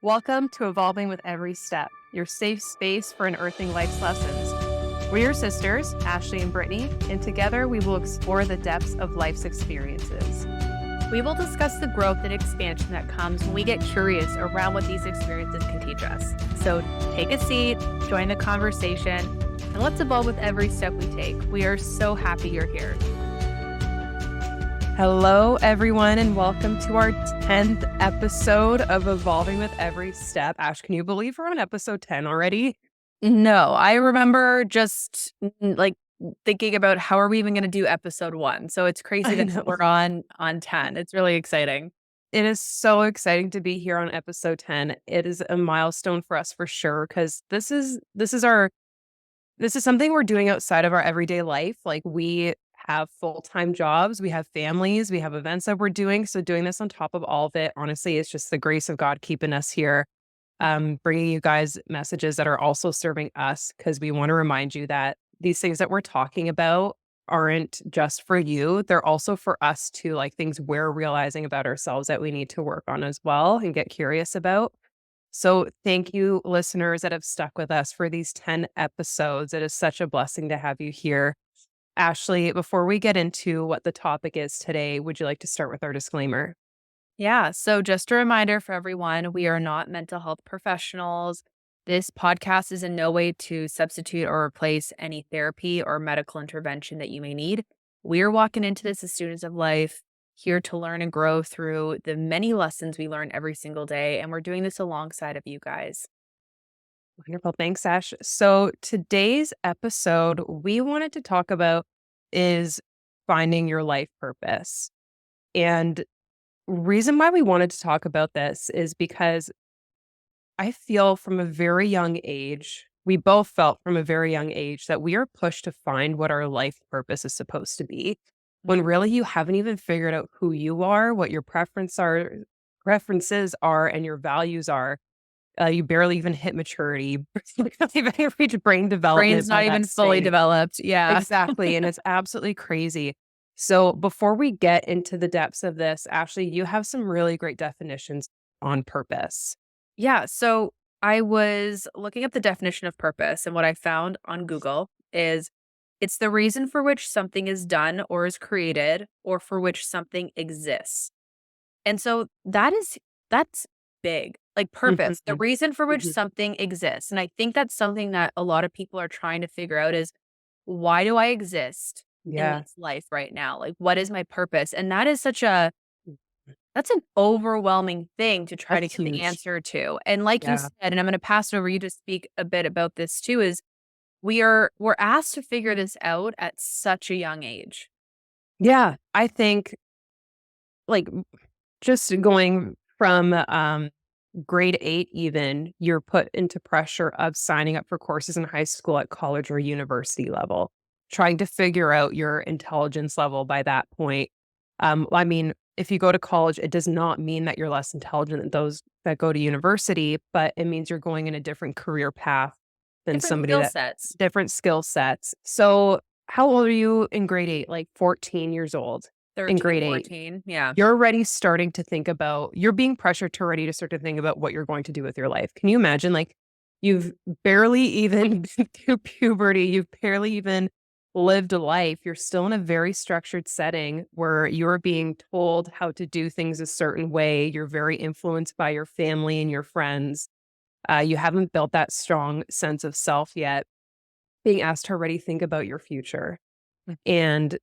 Welcome to Evolving with Every Step, your safe space for unearthing life's lessons. We're your sisters, Ashley and Brittany, and together we will explore the depths of life's experiences. We will discuss the growth and expansion that comes when we get curious around what these experiences can teach us. So take a seat, join the conversation, and let's evolve with every step we take. We are so happy you're here. Hello, everyone, and welcome to our 10th episode of Evolving with Every Step. Ash, can you believe we're on episode 10 already? No, I remember just thinking about how are we even going to do episode 1. So it's crazy that we're on 10. It's really exciting. It is so exciting to be here on episode 10. It is a milestone for us for sure, because this is something we're doing outside of our everyday life. Like, we have full-time jobs, we have families, we have events that we're doing. So doing this on top of all of it, honestly, is just the grace of God keeping us here, bringing you guys messages that are also serving us, because we want to remind you that these things that we're talking about aren't just for you. They're also for us too, like things we're realizing about ourselves that we need to work on as well and get curious about. So thank you, listeners that have stuck with us for these 10 episodes. It is such a blessing to have you here. Ashley, before we get into what the topic is today, would you like to start with our disclaimer? Yeah. So just a reminder for everyone, we are not mental health professionals. This podcast is in no way to substitute or replace any therapy or medical intervention that you may need. We're walking into this as students of life, here to learn and grow through the many lessons we learn every single day. And we're doing this alongside of you guys. Wonderful. Thanks, Ash. So today's episode we wanted to talk about is finding your life purpose. And reason why we wanted to talk about this is because I feel from a very young age, we both felt from a very young age that we are pushed to find what our life purpose is supposed to be, when really you haven't even figured out who you are, what your preferences are, and your values are. You barely even hit maturity. You haven't even reached brain development Brain's by not that even fully stage. developed. Yeah. Exactly, and it's absolutely crazy. So before we get into the depths of this, Ashley, you have some really great definitions on purpose. Yeah. So I was looking up the definition of purpose, and what I found on Google is it's the reason for which something is done or is created or for which something exists. And so that's big. Like purpose, the Mhm, reason for which mhm. something exists. And I think that's something that a lot of people are trying to figure out is why do I exist in Yeah, this life right now? Like what is my purpose? And that is that's an overwhelming thing to try to that's get the huge. answer to. And like you Yeah. said, and I'm going to pass it over you to speak a bit about this too, is we're asked to figure this out at such a young age. Yeah, I think, like, just going from, grade 8 even, you're put into pressure of signing up for courses in high school, at college, or university level, trying to figure out your intelligence level by that point. I mean, if you go to college, it does not mean that you're less intelligent than those that go to university, but it means you're going in a different career path than Different somebody skill that sets. different skill sets. So, how old are you in grade 8? Like 14 years old in 13, grade 8. 14. Yeah. You're already starting to think about you're being pressured to ready to start to think about what you're going to do with your life. Can you imagine, like, you've barely even been through puberty, you've barely even lived a life. You're still in a very structured setting where you're being told how to do things a certain way. You're very influenced by your family and your friends. You haven't built that strong sense of self yet. Being asked to already think about your future. And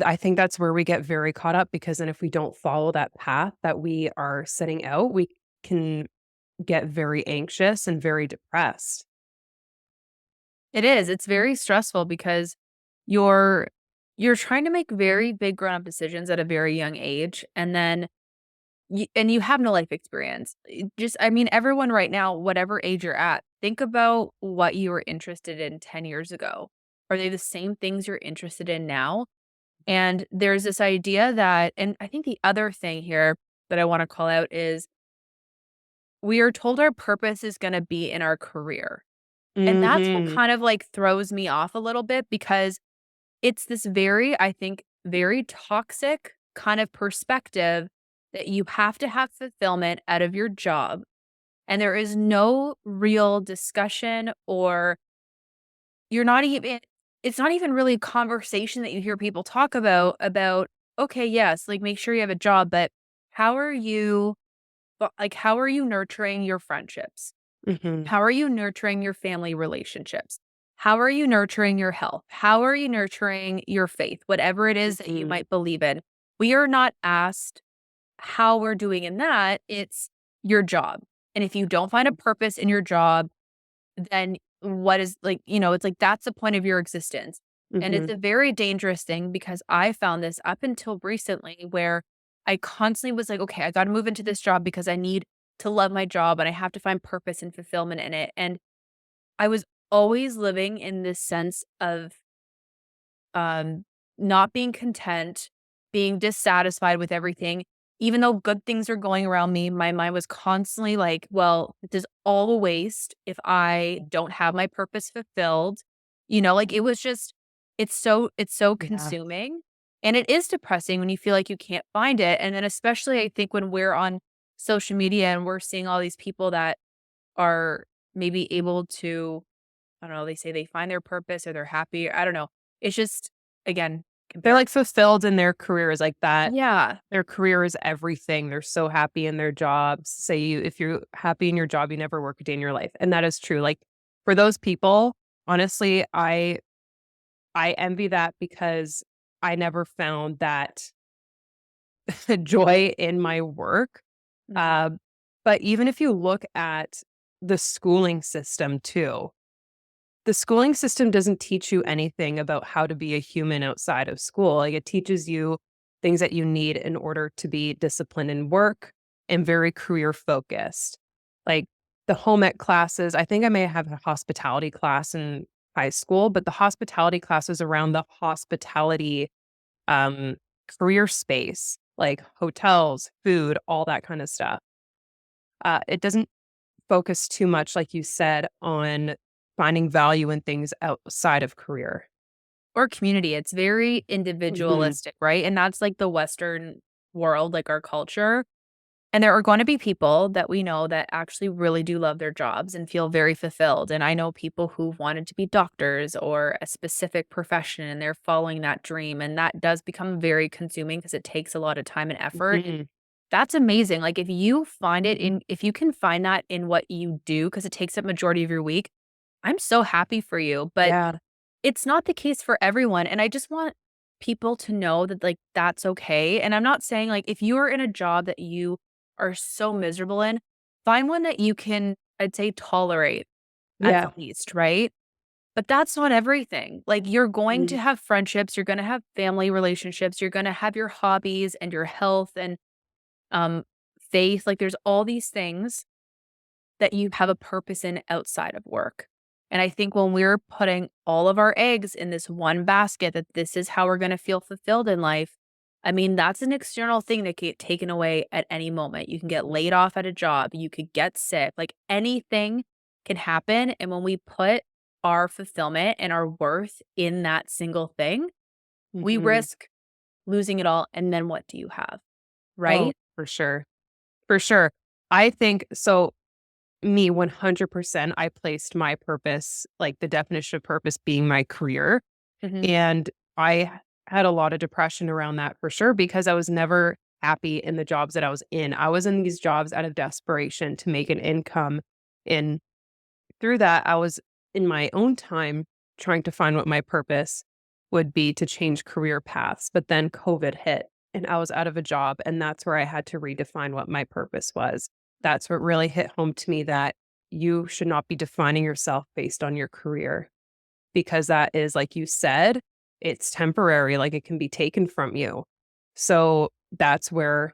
I think that's where we get very caught up, because then if we don't follow that path that we are setting out, we can get very anxious and very depressed. It is. It's very stressful because you're you're trying to make very big grown-up decisions at a very young age, and then you have no life experience. Just I mean, everyone right now, whatever age you're at, think about what you were interested in 10 years ago. Are they the same things you're interested in now? And there's this idea that and I think the other thing here that I wanna call out is we are told our purpose is gonna be in our career. And that's what Mhm. kind of, like, throws me off a little bit because it's this very, I think, very toxic kind of perspective that you have to have fulfillment out of your job. and there is no real discussion, or you're not even it's not even really a conversation that you hear people talk about, okay, yes, like, make sure you have a job, but how are you how are you nurturing your friendships? Mhm. How are you nurturing your family relationships? How are you nurturing your health? How are you nurturing your faith? Whatever it is that you Mhm. might believe in. We are not asked how we're doing in that, it's your job. And if you don't find a purpose in your job, then what is like, it's like that's the point of your existence. And it's Mhm. a very dangerous thing because I found this up until recently where I constantly was like, okay, I got to move into this job because I need to love my job and I have to find purpose and fulfillment in it. And I was always living in this sense of um, not being content, being dissatisfied with everything. Even though good things are going around me, my mind was constantly like, well, this is all a waste if I don't have my purpose fulfilled. Like it was just it's so Yeah. consuming. And it is depressing when you feel like you can't find it. And then especially I think when we're on social media and we're seeing all these people that are maybe able to, I don't know, they say they find their purpose or they're happy. I don't know. It's just, again, They're, compare. like, fulfilled in their careers, like, that Yeah. their career is everything. They're so happy in their jobs. Say if you're happy in your job, you never work a day in your life, and that is true. Like, for those people, honestly, I envy that because I never found that joy in my work. Mhm. Uh, but even if you look at the schooling system too, the schooling system doesn't teach you anything about how to be a human outside of school. Like, it teaches you things that you need in order to be disciplined in work and very career focused. Like, the home ec classes, I think I may have a hospitality class in high school, but the hospitality classes around the hospitality um, career space, like hotels, food, all that kind of stuff. It doesn't focus too much, like you said, on finding value in things outside of career. Or community. It's very Mhm. individualistic, right? And that's like the Western world, like our culture. And there are going to be people that we know that actually really do love their jobs and feel very fulfilled. And I know people who've wanted to be doctors or a specific profession and they're following that dream. And that does become very consuming because it takes a lot of time and effort. Mhm. That's amazing. Like if you can find that in what you do, because it takes up majority of your week, I'm so happy for you. But Yeah. it's not the case for everyone, and I just want people to know that, like, that's okay, and I'm not saying, like, if you're in a job that you are so miserable in, find one that you can, I'd say, tolerate at the Yeah. least, right? But that's not everything. Like, you're going to Mhm. have friendships, you're gonna have family relationships, you're gonna have your hobbies and your health and, um, faith, like, there's all these things that you have a purpose in outside of work. And I think when we're putting all of our eggs in this one basket that this is how we're going to feel fulfilled in life, I mean, that's an external thing that can get taken away at any moment. You can get laid off at a job, you could get sick, like anything can happen. And when we put our fulfillment and our worth in that single thing, we Mhm. risk losing it all. And then what do you have? Oh, Right? for sure. For sure. I think so. Me, 100%, I placed my purpose, like the definition of purpose being my career. Hmm. And I had a lot of depression around that for sure because I was never happy in the jobs that I was in. I was in these jobs out of desperation to make an income. And through that, I was in my own time trying to find what my purpose would be to change career paths. But then COVID hit and I was out of a job. And that's where I had to redefine what my purpose was. That's what really hit home to me that you should not be defining yourself based on your career because that is, like you said, it's temporary, like, it can be taken from you. So, that's where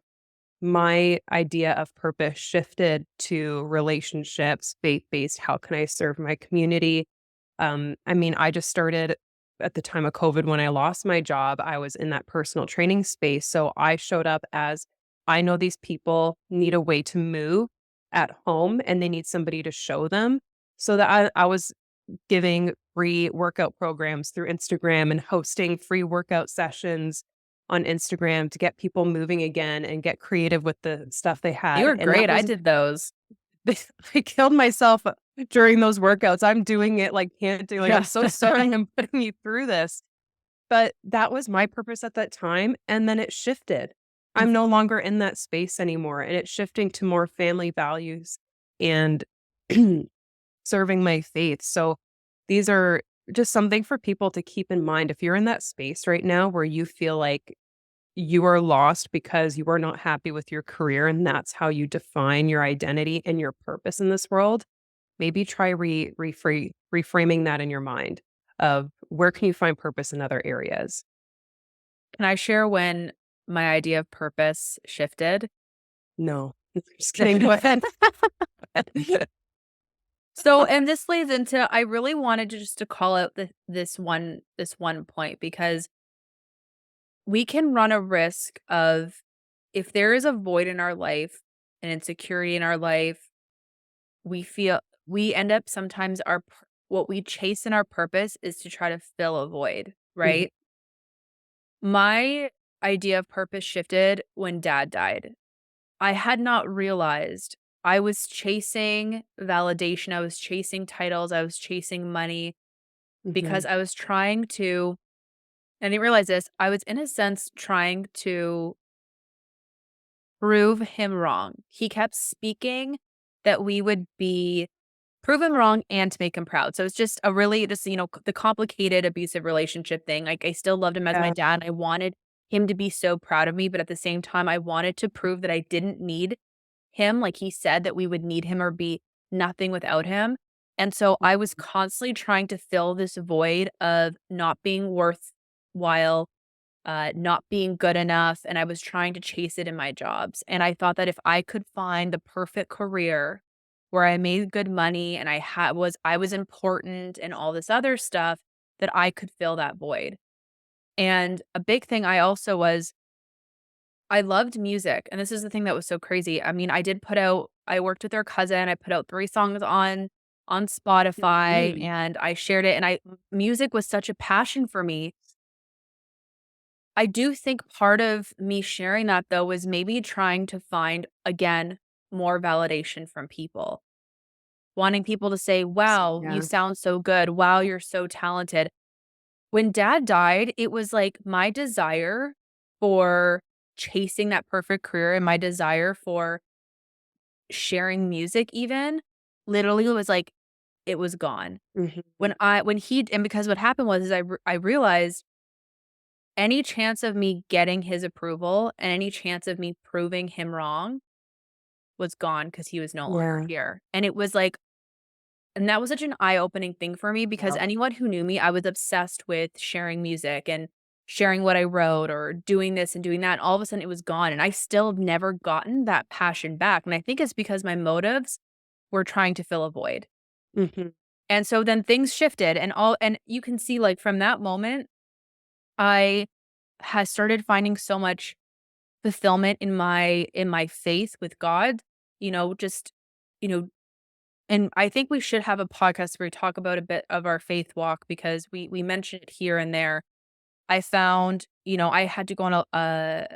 my idea of purpose shifted to relationships, faith-based, how can I serve my community? I mean, I just started at the time of COVID when I lost my job, I was in that personal training space, so I showed up as, I know these people need a way to move at home, and they need somebody to show them. So that I was giving free workout programs through Instagram and hosting free workout sessions on Instagram to get people moving again and get creative with the stuff they You had, were and that great. I was did those. I killed myself during those workouts. I'm doing it like panting, like, I'm so sorry I'm putting you through this. But that was my purpose at that time, and then it shifted. I'm no longer in that space anymore, and it's shifting to more family values and serving my faith. So these are just something for people to keep in mind. If you're in that space right now where you feel like you are lost because you are not happy with your career and that's how you define your identity and your purpose in this world, maybe try reframing that in your mind of where can you find purpose in other areas? Can I share when my idea of purpose shifted? No. Just kidding. Go ahead. So, and this leads into I really wanted to just to call out this one point because we can run a risk of if there is a void in our life, an insecurity in our life, we end up sometimes what we chase in our purpose is to try to fill a void, Mhm. right? My idea of purpose shifted when dad died. I had not realized I was chasing validation, I was chasing titles, I was chasing money because Mhm. I was trying to I didn't realize this, I was in a sense trying to prove him wrong. He kept speaking that we would be prove him wrong and to make him proud. So it's just a really just, the complicated abusive relationship thing. Like I still loved him as my Yeah. dad. And I wanted him to be so proud of me, but at the same time, I wanted to prove that I didn't need him. Like he said that we would need him or be nothing without him. And so I was constantly trying to fill this void of not being worthwhile, not being good enough, and I was trying to chase it in my jobs. And I thought that if I could find the perfect career where I made good money and I was important and all this other stuff, that I could fill that void. And a big thing I loved music. And this is the thing that was so crazy. I mean, I worked with their cousin. I put out 3 songs on Spotify Mhm. and I shared it and music was such a passion for me. I do think part of me sharing that though was maybe trying to find, again, more validation from people. Wanting people to say, "Wow, you Yeah. sound so good. Wow, you're so talented." When dad died, it was like my desire for chasing that perfect career and my desire for sharing music even, literally was like, it was gone. Mhm. When he and because what happened was is I realized any chance of me getting his approval and any chance of me proving him wrong was gone because he was no longer Yeah. here. And it was like and that was such an eye-opening thing for me because Wow. anyone who knew me, I was obsessed with sharing music and sharing what I wrote or doing this and doing that. And all of a sudden it was gone. And I still have never gotten that passion back. And I think it's because my motives were trying to fill a void. Mhm. And so then things shifted and you can see like from that moment, I has started finding so much fulfillment in my faith with God, just, you know, and I think we should have a podcast where we talk about a bit of our faith walk because we mention it here and there. I found, I had to go on a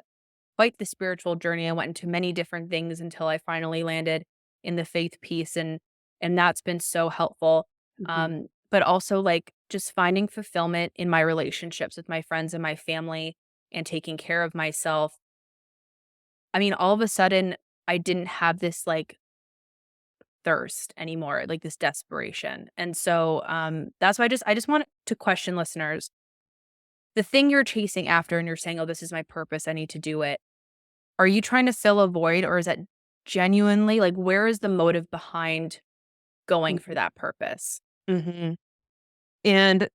quite the spiritual journey. I went into many different things until I finally landed in the faith piece and that's been so helpful. Mhm. But also like just finding fulfillment in my relationships with my friends and my family and taking care of myself. I mean, all of a sudden I didn't have this like thirst anymore, like this desperation. And so that's why I just want to question listeners. The thing you're chasing after and you're saying, "Oh, this is my purpose. I need to do it." Are you trying to fill a void or is that genuinely like where is the motive behind going for Mhm. that purpose? Mhm. And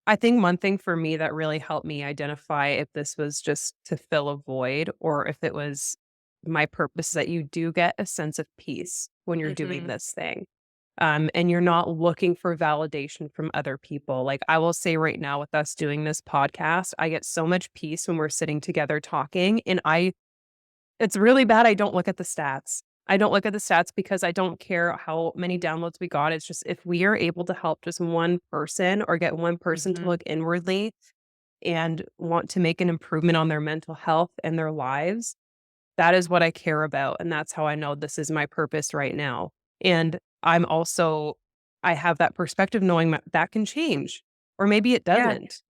I think one thing for me that really helped me identify if this was just to fill a void or if it was my purpose, that you do get a sense of peace when you're doing Mhm. this thing. And you're not looking for validation from other people. Like I will say right now, with us doing this podcast, I get so much peace when we're sitting together talking. And it's really bad. I don't look at the stats. I don't look at the stats because I don't care how many downloads we got. It's just if we are able to help just one person or get one person to Mhm. look inwardly and want to make an improvement on their mental health and their lives, that is what I care about, and that's how I know this is my purpose right now. And I'm also I have that perspective knowing that can change, or maybe it Yeah, doesn't,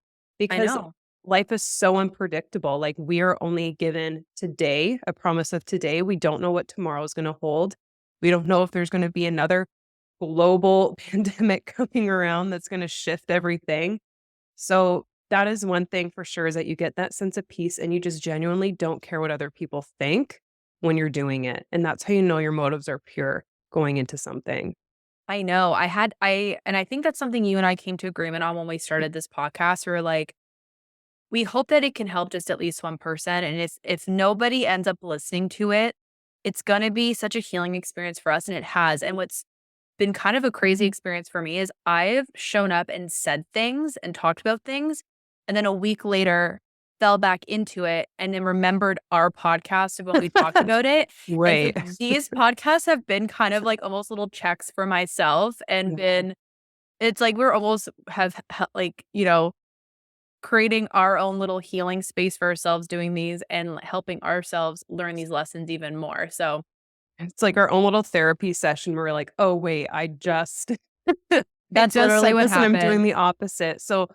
I because know. life is so unpredictable. Like, we are only given today, a promise of today. We don't know what tomorrow is gonna hold. We don't know if there's gonna be another global pandemic coming around that's gonna shift everything. So that is one thing for sure, is that you get that sense of peace and you just genuinely don't care what other people think when you're doing it. And that's how you know your motives are pure going into something. I know. I think that's something you and I came to agreement on when we started this podcast. We were like, we hope that it can help just at least one person. And if nobody ends up listening to it, it's gonna be such a healing experience for us. And it has. And what's been kind of a crazy experience for me is I've shown up and said things and talked about things, and then a week later fell back into it and then remembered our podcast of when we talked about it. And so Right. these podcasts have been kind of like almost little checks for myself and Yeah. been it's like we're almost like, creating our own little healing space for ourselves doing these and helping ourselves learn these lessons even more. So It's like our own little therapy session where we're like, oh, wait, I that's just literally said what this and I'm doing happened. the opposite. So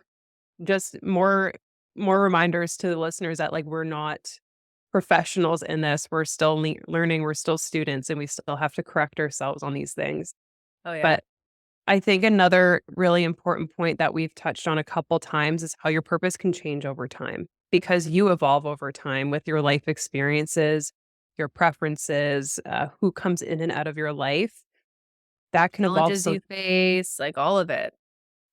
just more reminders to the listeners that, like, we're not professionals in this. We're still learning, we're still students, and we still have to correct ourselves on these things. Oh yeah. But I think another really important point that we've touched on a couple times is how your purpose can change over time, because you evolve over time with your life experiences, your preferences, who comes in and out of your life. That can evolve. Challenges you face, like all of it.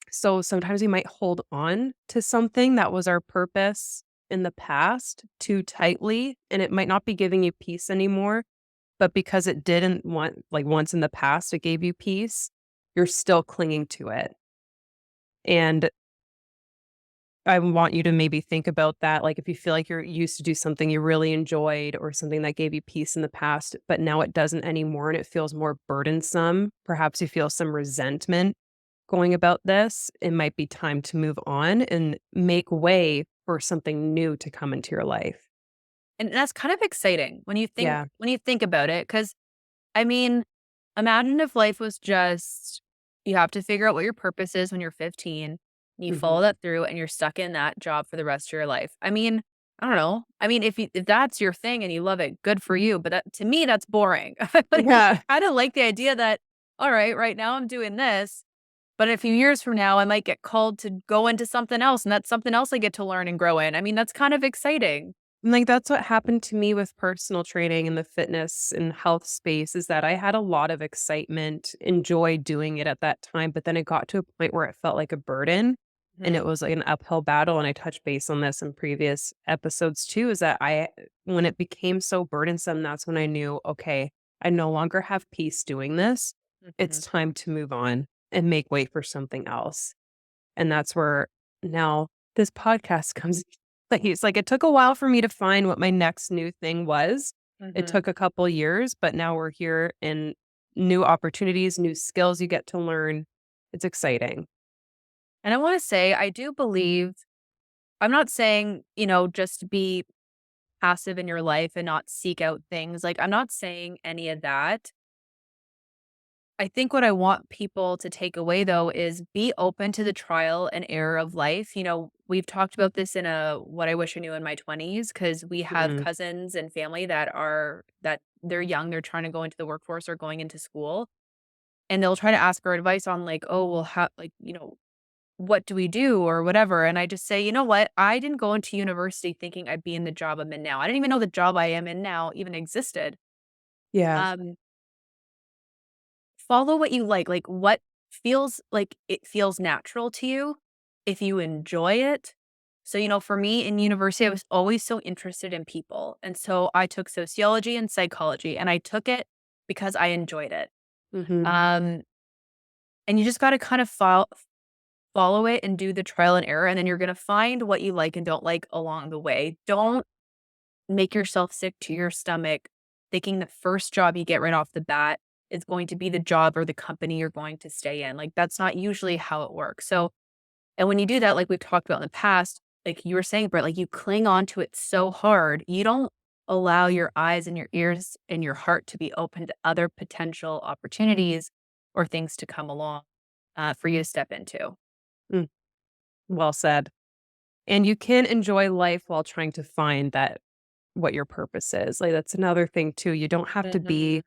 So sometimes we might hold on to something that was our purpose in the past too tightly, and it might not be giving you peace anymore. But because it didn't want, like, once in the past, it gave you peace, you're still clinging to it. And I want you to maybe think about that. Like, if you feel like you're used to do something you really enjoyed or something that gave you peace in the past, but now it doesn't anymore and it feels more burdensome, perhaps you feel some resentment going about this, it might be time to move on and make way for something new to come into your life. And that's kind of exciting Yeah. when you think about it, because I mean, imagine if life was just you have to figure out what your purpose is when you're 15, and you Mhm. follow that through and you're stuck in that job for the rest of your life. I mean, I don't know. I mean, if that's your thing and you love it, good for you. But that to me, that's boring. Like, Yeah. I kind of like the idea that, all right now I'm doing this, but a few years from now, I might get called to go into something else, and that's something else I get to learn and grow in. I mean, that's kind of exciting. And, like, that's what happened to me with personal training in the fitness and health space, is that I had a lot of excitement, enjoy doing it at that time, but then it got to a point where it felt like a burden and Mhm, it was like an uphill battle. And I touched base on this in previous episodes too, is that when it became so burdensome, that's when I knew, okay, I no longer have peace doing this. It's mhm. time to move on and make way for something else. And that's where now this podcast comes into place. Like, it took a while for me to find what my next new thing was. It Mhm. took a couple years, but now we're here, and new opportunities, new skills you get to learn. It's exciting. And I wanna say, I do believe I'm not saying, just be passive in your life and not seek out things, like, I'm not saying any of that. I think what I want people to take away, though, is be open to the trial and error of life. We've talked about this in a What I Wish I Knew in My 20s, because we have Mhm. cousins and family that they're young, they're trying to go into the workforce or going into school, and they'll try to ask our advice on, like, "Oh, well, how," like, what do we do or whatever? And I just say, you know what? I didn't go into university thinking I'd be in the job I'm in now. I didn't even know the job I am in now even existed. Yeah. Um, Follow what you like what feels like it feels natural to you if you enjoy it. So, for me in university, I was always so interested in people. And so I took sociology and psychology, and I took it because I enjoyed it. Mhm. Um, and you just got to kind of follow it and do the trial and error, and then you're gonna find what you like and don't like along the way. Don't make yourself sick to your stomach thinking the first job you get right off the bat is going to be the job or the company you're going to stay in. Like, that's not usually how it works. So, and when you do that, like we've talked about in the past, like you were saying, Brett, like you cling on to it so hard, you don't allow your eyes and your ears and your heart to be open to other potential opportunities or things to come along for you to step into. Mm, well said. And you can enjoy life while trying to find that what your purpose is. Like, that's another thing too. You don't have to Mhm. be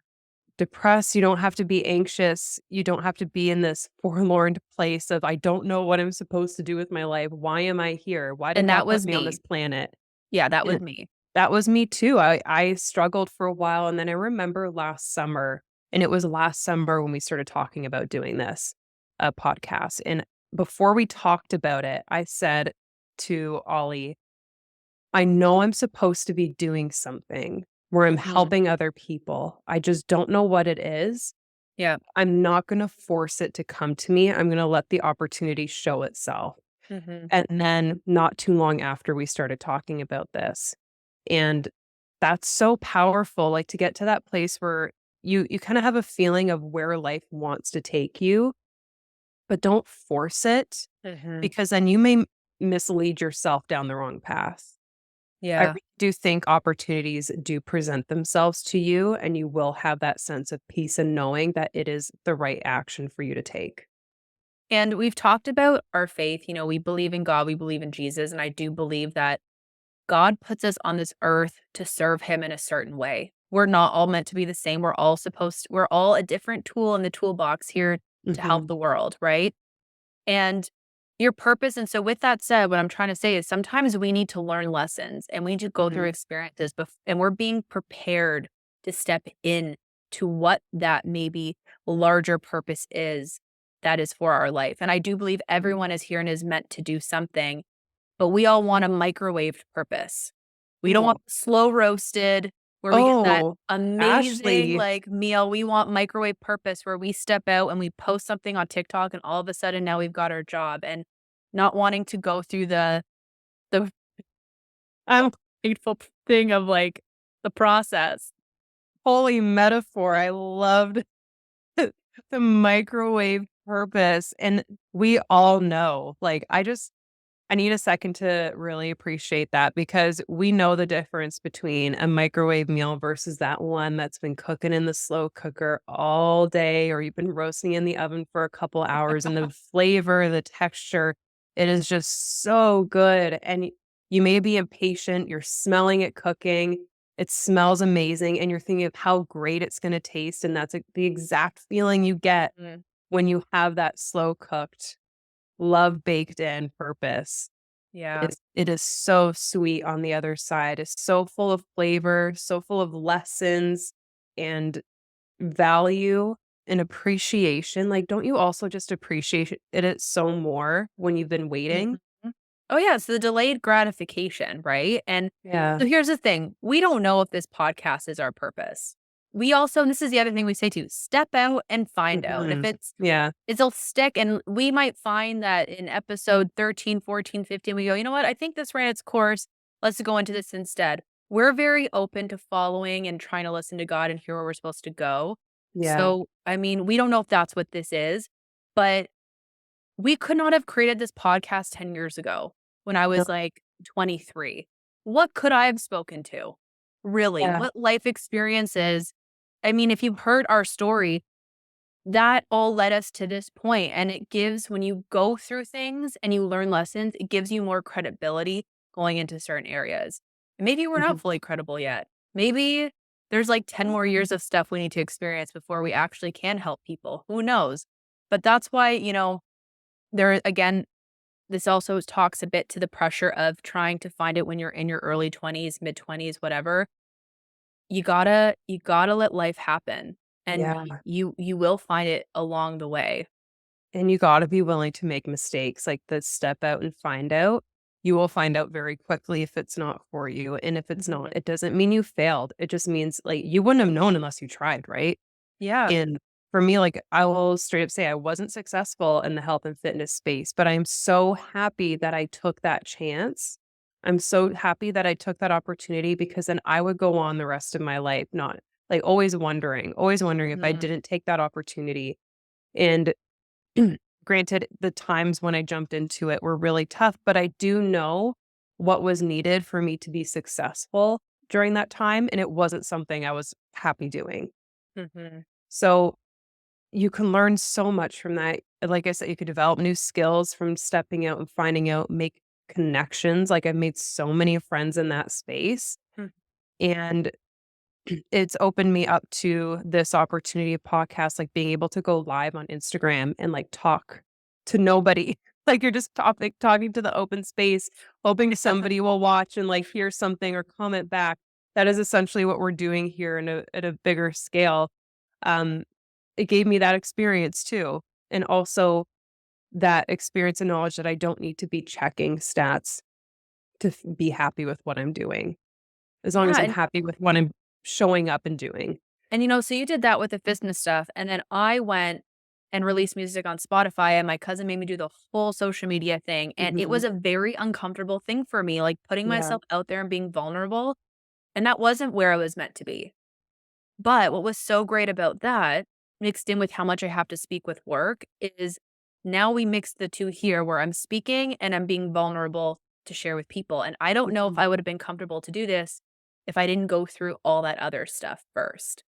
depressed, you don't have to be anxious, you don't have to be in this forlorn place of, "I don't know what I'm supposed to do with my life. Why am I here? Why did And that God put was me on this me. planet?" Yeah, that was And me. that was me too. I struggled for a while, and then I remember last summer, and it was last summer when we started talking about doing this, podcast, and before we talked about it, I said to Ollie, "I know I'm supposed to be doing something where I'm Mhm. helping other people. I just don't know what it is. Yeah. I'm not gonna force it to come to me. I'm gonna let the opportunity show itself." Mhm. And then not too long after we started talking about this. And that's so powerful, like, to get to that place where you kinda have a feeling of where life wants to take you, but don't force it Mhm. because then you may mislead yourself down the wrong path. I Yeah. really do think opportunities do present themselves to you, and you will have that sense of peace and knowing that it is the right action for you to take. And we've talked about our faith. You know, we believe in God, we believe in Jesus. And I do believe that God puts us on this earth to serve him in a certain way. We're not all meant to be the same. We're all a different tool in the toolbox here to help Mhm, the world, right? And your purpose. And so, with that said, what I'm trying to say is sometimes we need to learn lessons and we need to go through mhm, experiences, and we're being prepared to step in to what that maybe larger purpose is that is for our life. And I do believe everyone is here and is meant to do something, but we all want a microwaved purpose. We don't cool. want slow roasted where we get that Oh, amazing, Ashley. like, meal. We want microwave purpose where we step out and we post something on TikTok and all of a sudden now we've got our job, and not wanting to go through the I'm hateful thing of, like, the process. holy metaphor. I loved the microwave purpose, and we all know, like, I need a second to really appreciate that because we know the difference between a microwave meal versus that one that's been cooking in the slow cooker all day, or you've been roasting in the oven for a couple hours, and the flavor, the texture, it is just so good. And you may be impatient, you're smelling it cooking, it smells amazing, and you're thinking of how great it's going to taste. And that's the exact feeling you get Mm, when you have that slow cooked, love baked in purpose. yeah. It is so sweet on the other side. It's so full of flavor, so full of lessons and value and appreciation. Like, don't you also just appreciate it so more when you've been waiting? Mhm. Oh, yeah, it's the delayed gratification, right? And Yeah. so here's the thing, we don't know if this podcast is our purpose. We also, and this is the other thing we say too, step out and find out. And if Mhm. Yeah. it'll stick, and we might find that in episode 13, 14, 15, we go, "You know what? I think this ran its course. Let's go into this instead." We're very open to following and trying to listen to God and hear where we're supposed to go. Yeah. So, I mean, we don't know if that's what this is, but we could not have created this podcast 10 years ago when I No. was, like, 23. What could I have spoken to? Really? Yeah. What life experiences? I mean, if you've heard our story, that all led us to this point, and it gives, when you go through things and you learn lessons, it gives you more credibility going into certain areas. And maybe we're not Mhm. fully credible yet. Maybe there's, like, 10 more years of stuff we need to experience before we actually can help people. Who knows? But that's why, there again, this also talks a bit to the pressure of trying to find it when you're in your early 20s, mid-20s, whatever. You gotta let life happen, and Yeah. you will find it along the way. And you gotta be willing to make mistakes, like the step out and find out. You will find out very quickly if it's not for you. And if it's not, Mhm. it doesn't mean you failed. It just means like you wouldn't have known unless you tried, right? Yeah. And for me, like, I will straight up say I wasn't successful in the health and fitness space, but I am so happy that I took that chance. I'm so happy that I took that opportunity because then I would go on the rest of my life not like always wondering if I Mhm. didn't take that opportunity. And granted, the times when I jumped into it were really tough, but I do know what was needed for me to be successful. during that time, and it wasn't something I was happy doing. Mhm. So you can learn so much from that. Like I said, you could develop new skills from stepping out and finding out, make connections. Like I've made so many friends in that space. Mm. And it's opened me up to this opportunity of podcast, like being able to go live on Instagram and like talk to nobody. Like you're just talking to the open space, hoping somebody will watch and like hear something or comment back. That is essentially what we're doing here in at a bigger scale. Um, it gave me that experience too. And also that experience and knowledge that I don't need to be checking stats to be happy with what I'm doing. As long as Yeah, I'm happy with what I'm showing up and doing. so you did that with the fitness stuff, and then I went and released music on Spotify, and my cousin made me do the whole social media thing, and it Mhm. was a very uncomfortable thing for me, like, putting Yeah. myself out there and being vulnerable, and that wasn't where I was meant to be. But what was so great about that, mixed in with how much I have to speak with work, is now we mix the 2 here where I'm speaking and I'm being vulnerable to share with people, and I don't know if Mhm. I would have been comfortable to do this if I didn't go through all that other stuff first.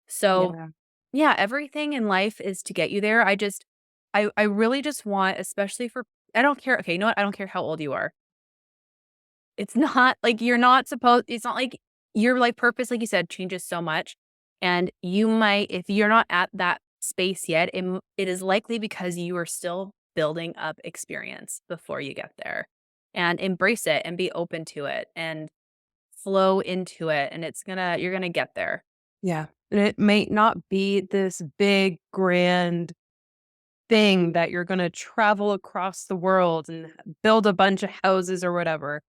So, Yeah. yeah, everything in life is to get you there. I really just want, especially for I don't care, okay, you know what? I don't care how old you are. It's not like you're not supposed it's not like your, like, purpose, like you said, changes so much, and you might if you're not at that space yet, it is likely because you are still building up experience before you get there, and embrace it and be open to it and flow into it, and you're gonna get there. Yeah. And it may not be this big, grand thing that you're gonna travel across the world and build a bunch of houses or whatever.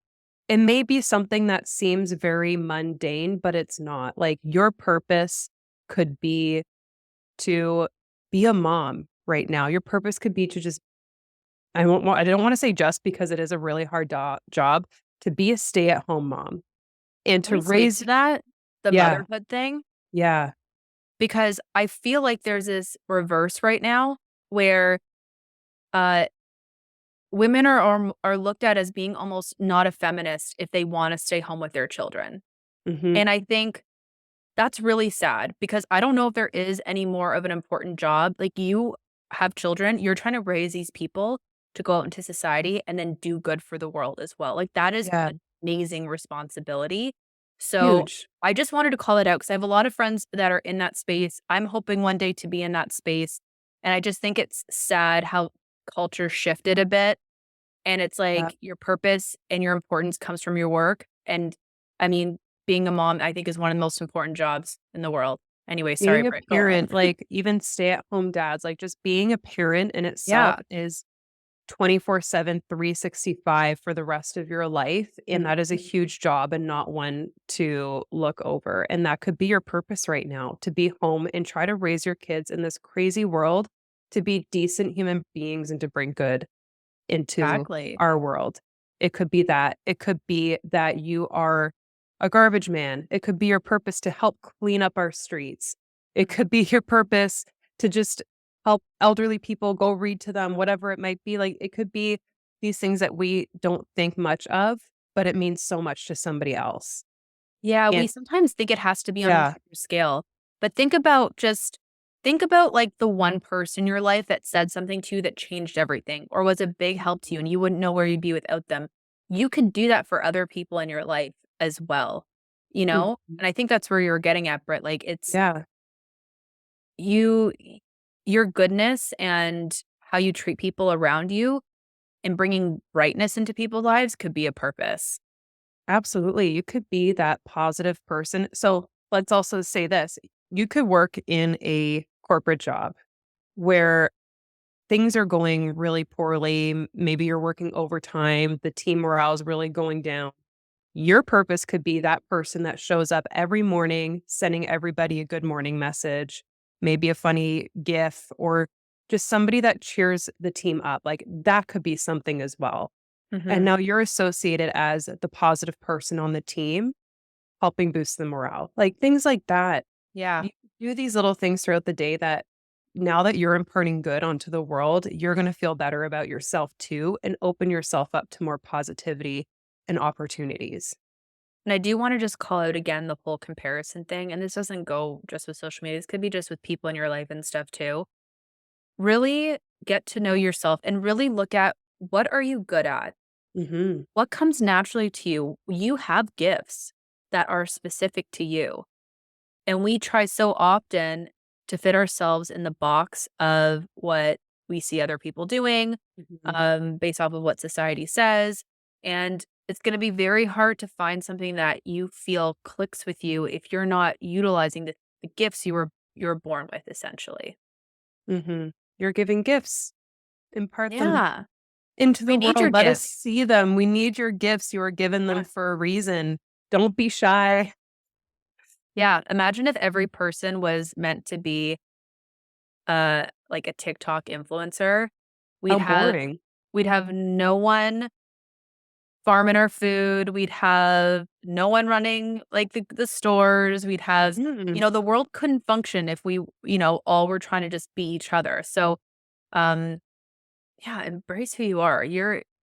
It may be something that seems very mundane, but it's not. Like, your purpose could be to be a mom right now. Your purpose could be to just I don't wanna say just because it is a really hard job, to be a stay-at-home mom and Can to we speak raise to that? The Yeah, motherhood thing? yeah. Because I feel like there's this reverse right now where, uh women are looked at as being almost not a feminist if they wanna stay home with their children, Mhm. and I think that's really sad because I don't know if there is any more of an important job. Like, you have children, you're trying to raise these people to go out into society and then do good for the world as well. Like, that is Yeah, an amazing responsibility. So, huge. I just wanted to call it out because I have a lot of friends that are in that space. I'm hoping one day to be in that space, and I just think it's sad how culture shifted a bit, and it's Yeah. like your purpose and your importance comes from your work, and, I mean, being a mom, I think, is one of the most important jobs in the world. Anyway, sorry, Being a Britt, go on. parent, like, even stay-at-home dads, like, just being a parent in itself Yeah. is 24/7, 365 for the rest of your life, and that is a Mhm. huge job and not one to look over, and that could be your purpose right now, to be home and try to raise your kids in this crazy world to be decent human beings and to bring good into Exactly. our world. It could be that. It could be that you are a garbage man. It could be your purpose to help clean up our streets. It Mhm. could be your purpose to just help elderly people, go read to them, whatever it might be. Like, it could be these things that we don't think much of, but it means so much to somebody else. Yeah, we And sometimes think it has to be on a yeah. larger scale, but think about, like, the one person in your life that said something to you that changed everything or was a big help to you, and you wouldn't know where you'd be without them. You can do that for other people in your life as well, you know? Mhm. And I think that's where you're getting at, Britt, like, it's Yeah, you your goodness and how you treat people around you and bringing brightness into people's lives could be a purpose. absolutely. You could be that positive person. So let's also say this. You could work in a corporate job where things are going really poorly. Maybe you're working overtime, the team morale is really going down. Your purpose could be that person that shows up every morning, sending everybody a good morning message, maybe a funny GIF, or just somebody that cheers the team up. Like that could be something as well. And Mhm. now you're associated as the positive person on the team, helping boost the morale. Like things like that. Yeah. You do these little things throughout the day that now that you're imparting good onto the world, you're going to feel better about yourself too and open yourself up to more positivity and opportunities. And I do wanna just call out again the whole comparison thing, and this doesn't go just with social media, this could be just with people in your life and stuff too. Really get to know yourself and really look at what are you good at? Mhm. What comes naturally to you? You have gifts that are specific to you. And we try so often to fit ourselves in the box of what we see other people doing, Mhm. based off of what society says. And it's going to be very hard to find something that you feel clicks with you if you're not utilizing the gifts you're born with, essentially. Mhm. You're giving gifts. Impart them Yeah. into We the need your world. Let us gifts. see them. We need your gifts. You are given them Yeah. for a reason. Don't be shy. Yeah. Imagine if every person was meant to be like a TikTok influencer. How We'd have boring. we'd have no one farming our food. We'd have no one running like the stores. We'd have, Mhm. the world couldn't function if we, all were trying to just be each other. So, um, yeah, embrace who you are.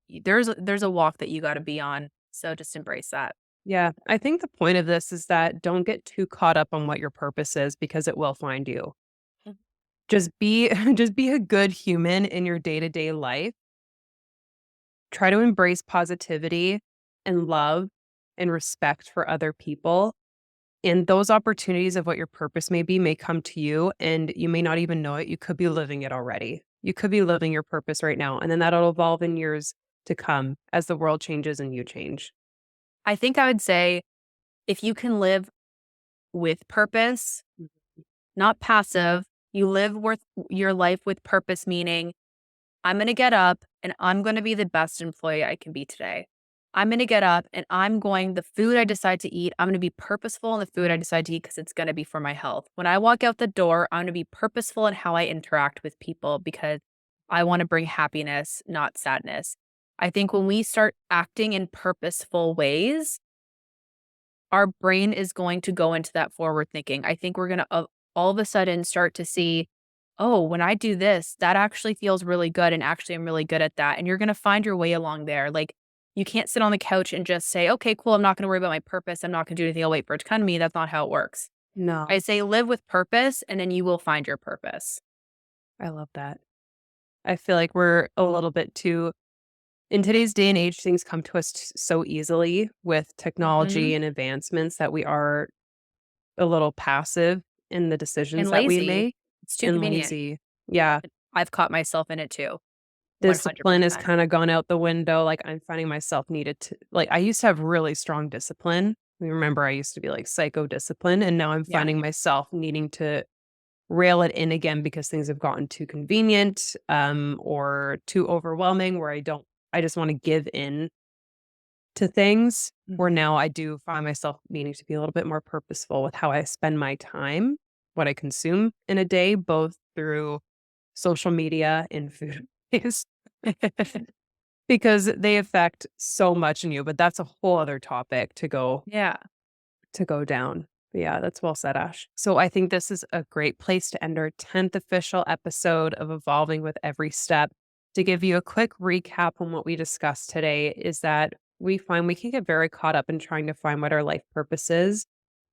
There's a walk that you got to be on. So just embrace that. Yeah, I think the point of this is that don't get too caught up on what your purpose is because it will find you. Mhm. Just be just be a good human in your day-to-day life. Try to embrace positivity and love and respect for other people. And those opportunities of what your purpose may be may come to you and you may not even know it. You could be living it already. You could be living your purpose right now. And then that'll evolve in years to come as the world changes and you change. I think I would say if you can live with purpose, not passive, you live with your life with purpose, meaning I'm going to get up and I'm going to be the best employee I can be today. I'm going to get up and the food I decide to eat, I'm going to be purposeful in the food I decide to eat because it's going to be for my health. When I walk out the door, I'm going to be purposeful in how I interact with people because I want to bring happiness, not sadness. I think when we start acting in purposeful ways, our brain is going to go into that forward thinking. I think we're going to all of a sudden start to see, oh, when I do this, that actually feels really good. And actually, I'm really good at that. And you're going to find your way along there. Like, you can't sit on the couch and just say, okay, cool. I'm not going to worry about my purpose. I'm not going to do anything. I'll wait for it to come to me. That's not how it works. I No, say live with purpose and then you will find your purpose. I love that. I feel like we're a little bit too in today's day and age, things come to us so easily with Hmm. technology and advancements that we are a little passive in the decisions And that we lazy. make It's too and convenient. lazy. Yeah. I've caught myself in it too. Discipline has 100%. kinda gone out the window, like, I'm finding myself needed to like, I used to have really strong discipline. I remember I used to be, like, psycho disciplined, and now I'm Yeah. finding myself needing to rail it in again because things have gotten too convenient, or too overwhelming where I just wanna give in to things, where now I do find myself needing to be a little bit more purposeful with how I spend my time, what I consume in a day, both through social media and food waste. Because they affect so much in you, but that's a whole other topic Yeah. to go down. But yeah, that's well said, Ash. So I think this is a great place to end our 10th official episode of Evolving with Every Step. To give you a quick recap on what we discussed today is that we find we can get very caught up in trying to find what our life purpose is,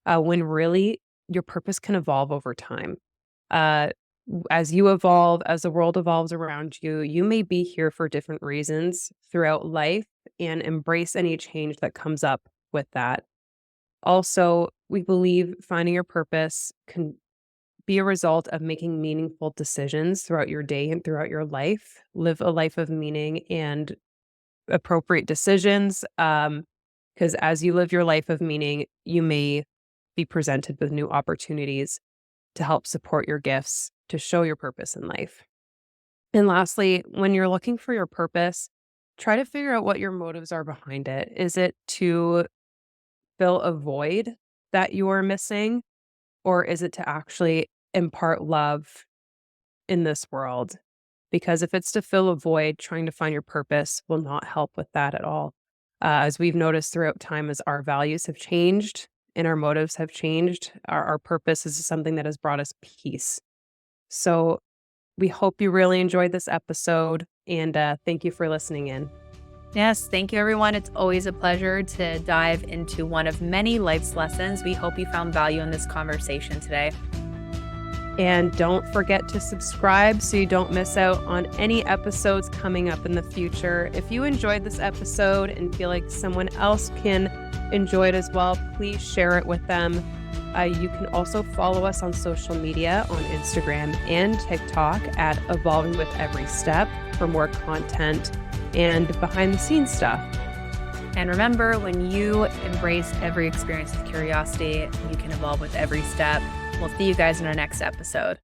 when really your purpose can evolve over time. Uh, as you evolve, as the world evolves around you, you may be here for different reasons throughout life and embrace any change that comes up with that. Also, we believe finding your purpose can be a result of making meaningful decisions throughout your day and throughout your life. Live a life of meaning and appropriate decisions. Because as you live your life of meaning, you may be presented with new opportunities to help support your gifts, to show your purpose in life. And lastly, when you're looking for your purpose, try to figure out what your motives are behind it. Is it to fill a void that you are missing, or is it to actually impart love in this world? Because if it's to fill a void, trying to find your purpose will not help with that at all. As we've noticed throughout time, as our values have changed and our motives have changed, our purpose is something that has brought us peace. So we hope you really enjoyed this episode and thank you for listening in. Yes, thank you, everyone. It's always a pleasure to dive into one of many life's lessons. We hope you found value in this conversation today. And don't forget to subscribe so you don't miss out on any episodes coming up in the future. If you enjoyed this episode and feel like someone else can enjoy it as well, please share it with them. You can also follow us on social media on Instagram and TikTok at Evolving with Every Step for more content and behind the scenes stuff. And remember, when you embrace every experience with curiosity, you can evolve with every step. We'll see you guys in our next episode.